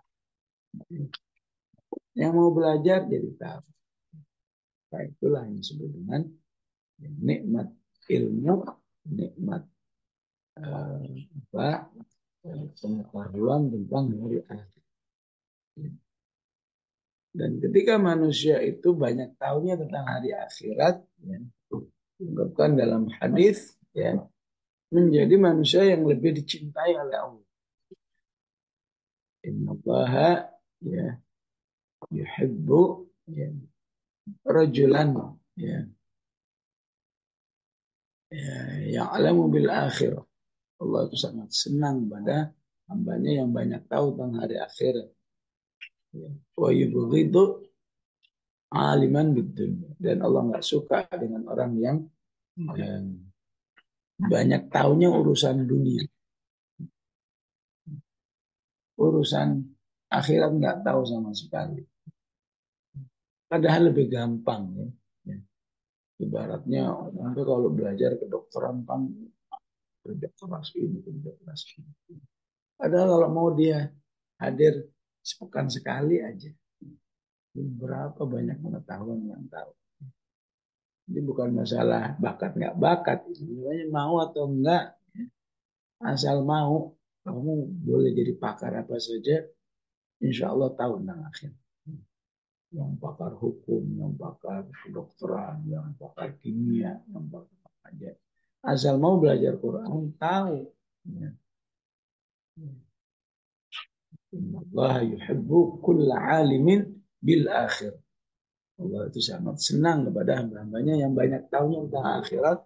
Yang mau belajar jadi tahu. Nah, itulah yang disebut dengan nikmat ilmu, nikmat apa, pengetahuan tentang hari akhir. Dan ketika manusia itu banyak tahunya tentang hari akhirat, ya, diungkapkan dalam hadis, ya, menjadi manusia yang lebih dicintai oleh Allah. Innallaha, ya, yuhibbu, ya, rajulan, ya, ya, ya'lamu bil akhirah. Allah itu sangat senang pada hambanya yang banyak tahu tentang hari akhirat. Ya. Wa yubghidu aliman bidunya. Dan Allah nggak suka dengan orang yang banyak tahunya urusan dunia. Urusan akhirat nggak tahu sama sekali. Padahal lebih gampang, ya. Ya. Ibaratnya nanti kalau belajar kedokteran kan kerja keras ini, kerja keras ini. Padahal kalau mau dia hadir sepekan sekali aja, berapa banyak pengetahuan yang tahu. Ini bukan masalah bakat nggak bakat, sebenarnya mau atau enggak. Asal mau, kamu boleh jadi pakar apa saja, insya Allah tahu tentang akhir. Yang pakar hukum, yang pakar kedokteran, yang pakar kimia, yang pakar apa aja. Asal mau belajar Quran, tahu. Ya. Allah yuhibbu kulla alimin bil akhir. Allah itu sangat senang kepada hamba-hambanya yang banyak tahunya tentang akhirat.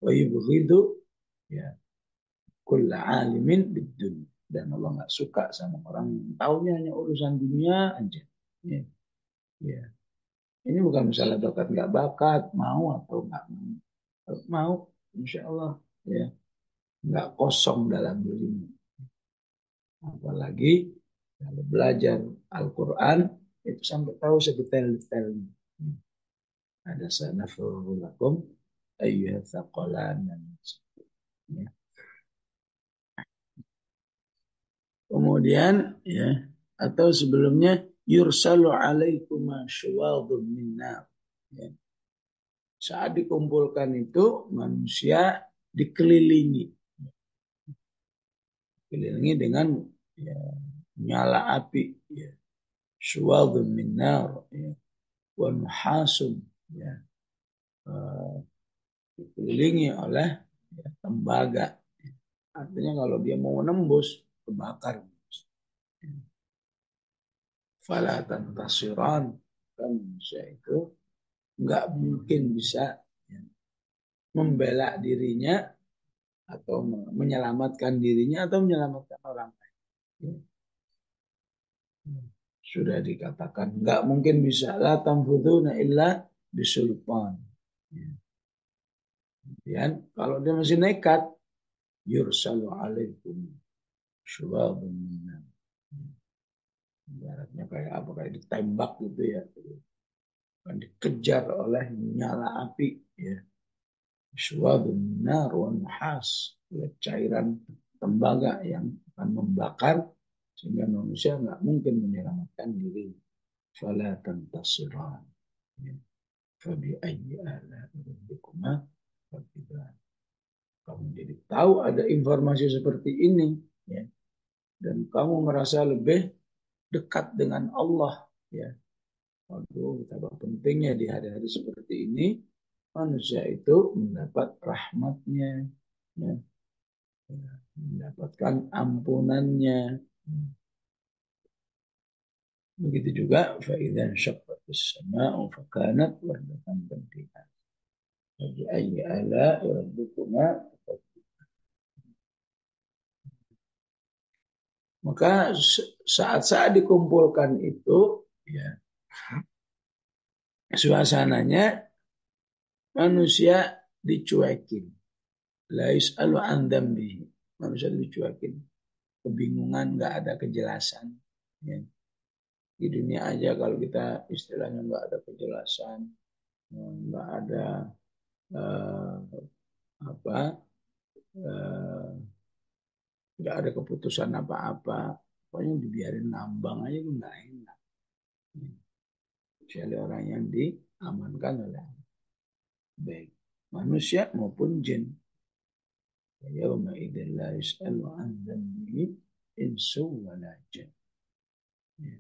Wa yubghidu, ya, kulla alimin bid dunya. Dan Allah nggak suka sama orang yang tahunya hanya urusan dunia aja. Ya. Ya. Ini bukan masalah bakat nggak bakat, mau atau nggak mau. Mau, insya Allah, ya, nggak kosong dalam dirimu. Apalagi kalau belajar Al-Quran itu sampai tahu sedetail-detailnya. Ada sanafruhu lakum ayyuhats tsaqalan, ya. Kemudian, ya, atau sebelumnya yursalu alaikum syuwadun min nar, ya. Saat dikumpulkan itu manusia dikelilingi dengan ya, nyala api, ya, syuwadun min nar, ya, wa nuhasun, ya, dikelilingi oleh ya, tembaga. Artinya kalau dia mau menembus, kebakar. Fala tantasiran, kan manusia itu nggak mungkin bisa ya, membela dirinya atau menyelamatkan dirinya atau menyelamatkan orang lain. Sudah dikatakan nggak mungkin bisa la tamfuduna illa bisultan. Kemudian kalau dia masih nekat, yursalu alaikum syuwabun minan. Ibaratnya kayak apa, kayak ditembak gitu ya, akan dikejar oleh nyala api, ya, syuwabun nar wa nuhas, cairan tembaga yang akan membakar sehingga manusia nggak mungkin menyelamatkan diri. Fala tantasiran, fabi ayyi ala rabbikuma tukadziban. Kamu jadi tahu ada informasi seperti ini, ya, dan kamu merasa lebih dekat dengan Allah, ya. Waduh, betapa pentingnya di hari-hari seperti ini manusia itu mendapat rahmatnya, ya, mendapatkan ampunannya. Begitu juga fa'idzan syaqqatis sama'u fakanat wardatan qadiyya. Fabi ayyi ala'i rabbikuma. Maka saat-saat dikumpulkan itu, ya, suasananya manusia dicuekin. La yus'alu an dzambihi. Manusia dicuekin. Kebingungan, nggak ada kejelasan. Ya. Di dunia aja kalau kita istilahnya nggak ada kejelasan, nggak ada eh, apa, eh, nggak ada keputusan apa-apa. Pokoknya dibiarin ngambang aja itu nggak enak. Kecuali orang yang diamankan oleh baik manusia maupun jin. Yauma idzin la yus'alu an dzambihi insu wala jin. Ya.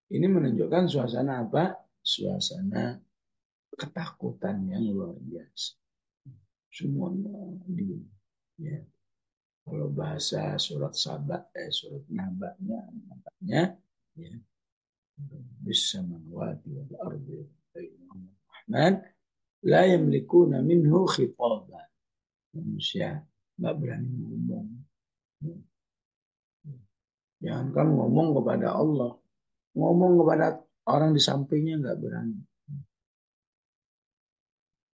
Ini menunjukkan suasana apa? Suasana ketakutan yang luar biasa. Semuanya diam. Ya. Kalau bahasa surat Sabat, surat Nabanya, ya, bisa mawati wal ardi rahman la yamlikuna minhu khitaban. Manusia nggak berani ngomong. Jangan kan ngomong kepada Allah, ngomong kepada orang di sampingnya nggak berani.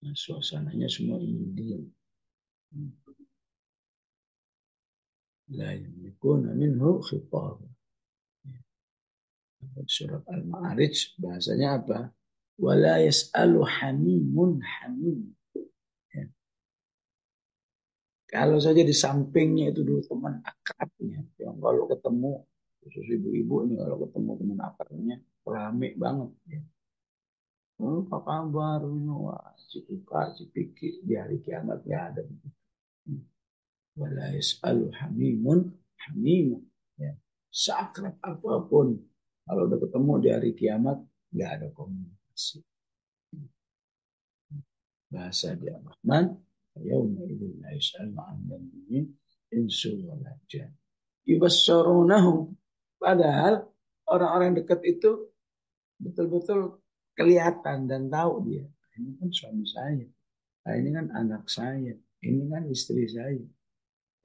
Nah, suasananya semua ini diam. La yamlikuna minhu khitaban. Surat Al-Ma'arij bahasanya apa? Wala yas'alu hamimun hamim. Ya. Kalau saja di sampingnya itu dulu teman akrabnya, yang kalau ketemu, khusus ibu-ibu ini kalau ketemu teman akrabnya, rame banget. Ya. Oh, apa kabar? Wah, Cikukar, Cipiki, di hari kiamat ya ada. Wala yas'alu hamimun hamimun. Ya. Seakrab apapun, kalau udah ketemu di hari kiamat, nggak ada komunikasi. Bahasa dia Rahman, yauma idzin la yus'alu 'an dzambihi insu wala jan. Yubassarunahum. Padahal orang-orang dekat itu betul-betul kelihatan dan tahu dia. Ini kan suami saya, ini kan anak saya, ini kan istri saya.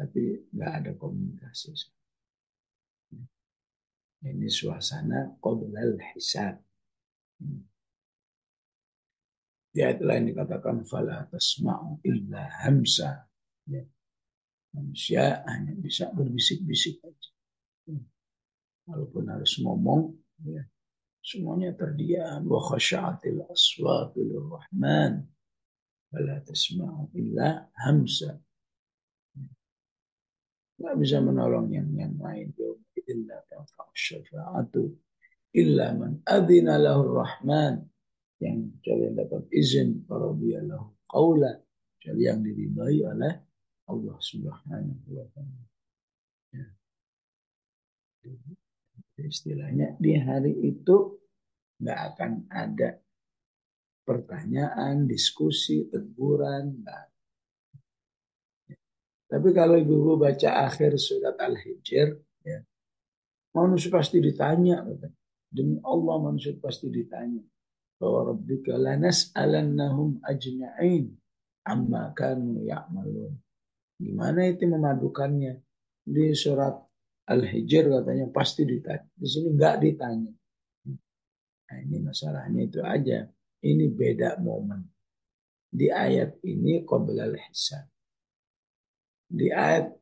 Tapi nggak ada komunikasi. Ini suasana qoblal hisab. Ya itulah yang dikatakan fala tasma'u illa hamsa. Ya. Manusia hanya bisa berbisik-bisik aja. Walaupun harus ngomong, ya, semuanya terdiam. Wa khasya'atil aswatu lirrahman. Fala tasma'u illa hamsa. Nggak bisa menolong yang lain. Illa tanfa'u syafa'atu illa man adzina lahu rahman, yang kecuali yang dapat izin radhiyallahu qaula, kecuali yang diridhai oleh Allah Subhanahu wa taala. Ya. Istilahnya di hari itu nggak akan ada pertanyaan, diskusi, teguran. Nggak. Tapi kalau ibu baca akhir surat Al-Hijr, ya, manusia pasti ditanya. Demi Allah manusia pasti ditanya. Bahwa Rabbika lanas'alannahum ajma'in amma kanu ya'malun. Gimana itu memadukannya? Di surat Al-Hijr katanya pasti ditanya. Di sini nggak ditanya. Nah, ini masalahnya itu aja. Ini beda momen. Di ayat ini qabla al-hisab. Di ayat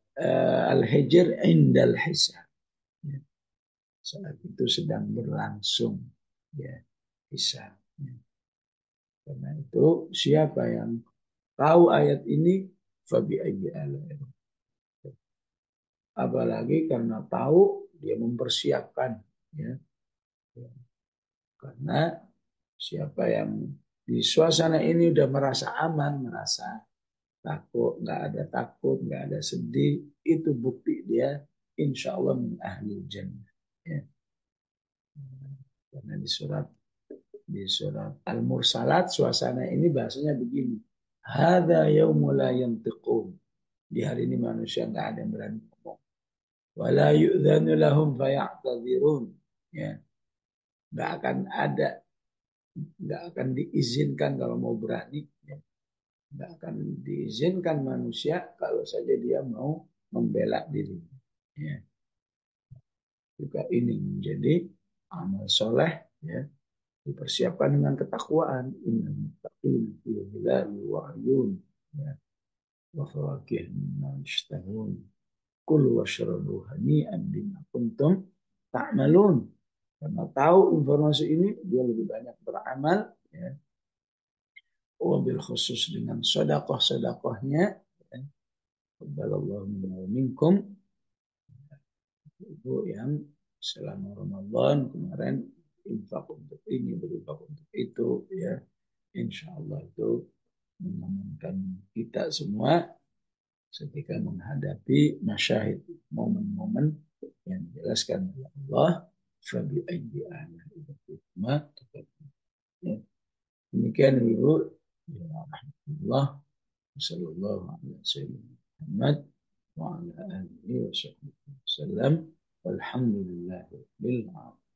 Al-Hijr indal hisab. Ya. Saat itu sedang berlangsung, ya, hisab. Ya. Karena itu siapa yang tahu ayat ini fabi ayyi ala. Apalagi karena tahu dia mempersiapkan, ya. Karena siapa yang di suasana ini udah merasa aman, merasa takut, nggak ada sedih, itu bukti dia insya Allah min ahli jannah. Ya. Karena di surat Al-Mursalat suasana ini bahasanya begini. Hadza yaumul la yantiqun. Di hari ini manusia nggak ada yang berani ngomong. Wala yu'dzanu lahum faya'tadzirun. Ya, nggak akan ada, nggak akan diizinkan kalau mau berani. Ya. Nggak akan diizinkan manusia kalau saja dia mau membela diri. Ya. Juga ini menjadi amal soleh, ya, dipersiapkan dengan ketakwaan. Innal muttaqina fi dhilali wa 'uyun, ya, wa fawakih mimma yashtahun. Kulu washrabu hani'an bima kuntum ta'malun. Karena tahu informasi ini, dia lebih banyak beramal, ya. Wabil khusus dengan sedekah-sedekahnya, ya. Qabbalallahu minna wa minkum. Itu yang selama Ramadan kemarin infak untuk ini, berinfak untuk itu, ya, insya Allah itu mengamankan kita semua ketika menghadapi masyahid, momen-momen yang dijelaskan oleh Allah. Fabi ayyi ala. Ya. Demikian Ibu, ya, rahmatullah, sallallahu alaihi Muhammad wa ala alihi wa sahbihi wasallam. Walhamdulillahirabbil alamin.